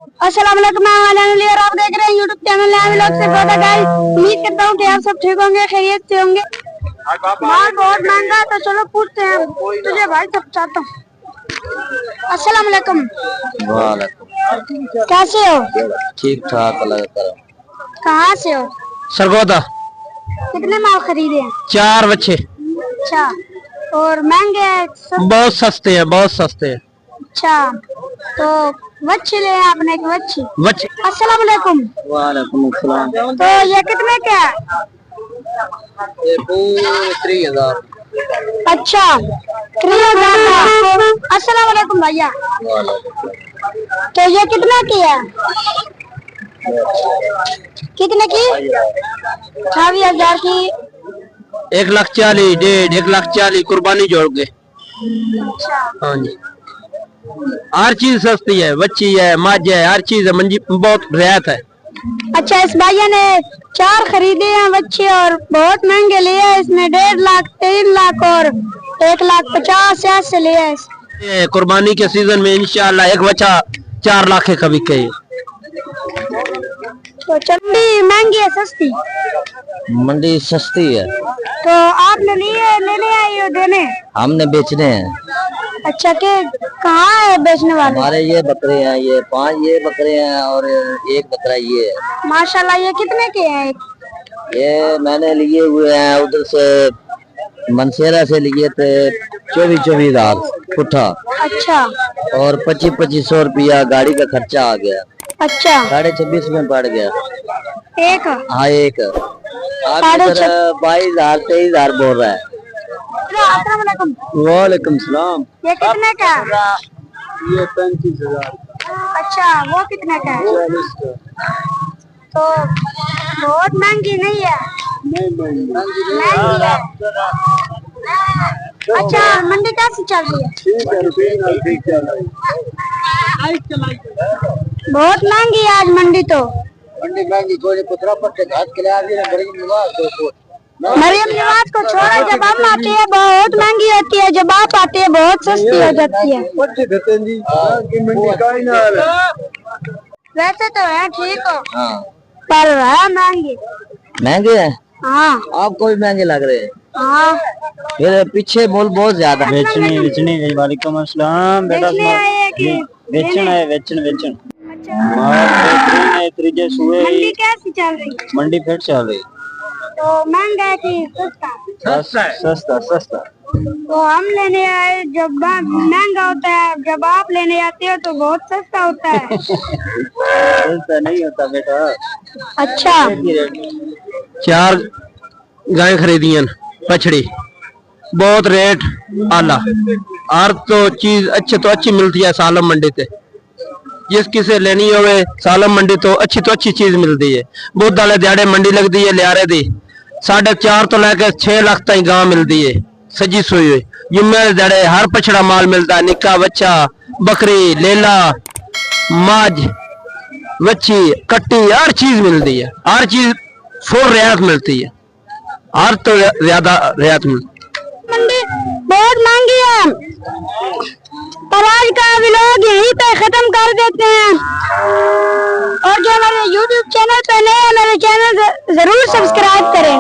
अस्सलाम वालेकुम, मैं आनंद अली और आप देख रहे हैं यूट्यूब चैनल नया व्लॉग से गोदा गाइस। उम्मीद करता हूँ कि आप सब ठीक होंगे, खैरियत से होंगे। माल बहुत महंगा है तो चलो पूछते हैं तुझे भाई सब चाहता हूँ। अस्सलाम वालेकुम। वालेकुम। कैसे हो? ठीक ठाक, अल्लाह का करम। कहाँ से हो? सरगोदा। कितने माल खरीदे हैं? 4 बच्चे। अच्छा, और महंगे हैं? बहुत सस्ते हैं, बहुत सस्ते हैं। अच्छा, तो बच्चे ले हैं आपने? एक बच्चे। अस्सलाम वालेकुम। वालेकुम अस्सलाम। तो ये कितने के है? ये पूरे 3000। अच्छा, 3000 का। अस्सलाम वालेकुम भैया। तो ये कितने की है? कितने की? 28,000 की। 1,40,000, 1,40,000 कुर्बानी जोड़ के। अच्छा, हाँ जी, हर चीज सस्ती है, बच्ची है, मज है, हर चीज है, मंजी बहुत रियायत है। अच्छा, इस भैया ने 4 खरीदे हैं बच्चे और बहुत महंगे लिए हैं। इसने 1.5 लाख, 3 लाख और 1,50,000 ऐसे लिए हैं। ये कुर्बानी के सीजन में इंशाल्लाह एक बच्चा 4 लाख का बिके। तो चंडी महंगी है सस्ती? मंडी सस्ती है। तो आपने लिए लेने आई हो देने? हमने बेचने हैं। अच्छा, के कहाँ है बेचने वाले? हमारे ये बकरे हैं, ये 5 ये बकरे हैं और एक बकरा ये है। माशाल्लाह, ये कितने के हैं? ये मैंने लिए हुए हैं उधर से मनसेरा से लिए थे 24,000 पुट्ठा। अच्छा, और 2500 रुपया गाड़ी का खर्चा आ गया। अच्छा, 26.5 में पड़ गया एक। हाँ एक। आप 22,000 23,000 बोल रहा है। अस्सलाम वालेकुम। वालेकुम सलाम। ये कितने का है? ये 35,000। अच्छा, वो कितने का है? 40 का। तो बहुत महंगी नहीं है? नहीं महंगी है। अच्छा, मंडी कैसी चल रही है? ठीक है। बहुत महंगी है आज मंडी। तो मंडी महंगी थोड़ी पुत्रा पट्टे घाट के लिए आ गई ना, मरीम निवाज को छोड़ो, जब हम आते हैं बहुत महंगी होती है, जब आप आते हैं बहुत सस्ती हो जाती है। वैसे तो है ठीक हो, पर है महंगी। महंगे हैं। हाँ, आपको भी महंगे लग रहे हैं। हाँ, फिर पीछे मोल बहुत ज्यादा। बेचने वालेकुम अस्सलाम बेटा। बेचने आए हैं कि बेचना है, वेचन अच्छा, त्रीजे सुए मंडी कैसी चल रही है? मंडी फिर चल रही। तो महंगा है कि सस्ता? सस्ता। तो हम लेने आए, जब महंगा होता है, जब आप लेने आते हो तो बहुत सस्ता होता है। सस्ता नहीं होता बेटा। अच्छा, 4 गाय खरीदी हैं, पछड़ी बहुत रेट आला। हर तो चीज अच्छी तो अच्छी मिलती है सालम मंडी से। जिस किसे लेनी होवे सालम मंडी तो अच्छी चीज मिलती है। बहुत दाले दिहाड़े मंडी लगती है लियारे दी 4.5 तो लेके 6 लाख तक गां मिलती है सजी सोई हुई। जुम्मे दिहाड़े हर पछड़ा माल मिलता है, निक्का बच्चा, बकरी, लेला, माज, बच्ची, कट्टी, हर चीज मिलती है। हर चीज फुल रियायत मिलती है, हर तो ज्यादा रियायत मिलती है। मंडी बहुत महंगी है। और आज का व्लॉग यहीं पे खत्म कर देते हैं। और जो हमारे YouTube चैनल पे नए हैं, मेरे चैनल जरूर सब्सक्राइब करें।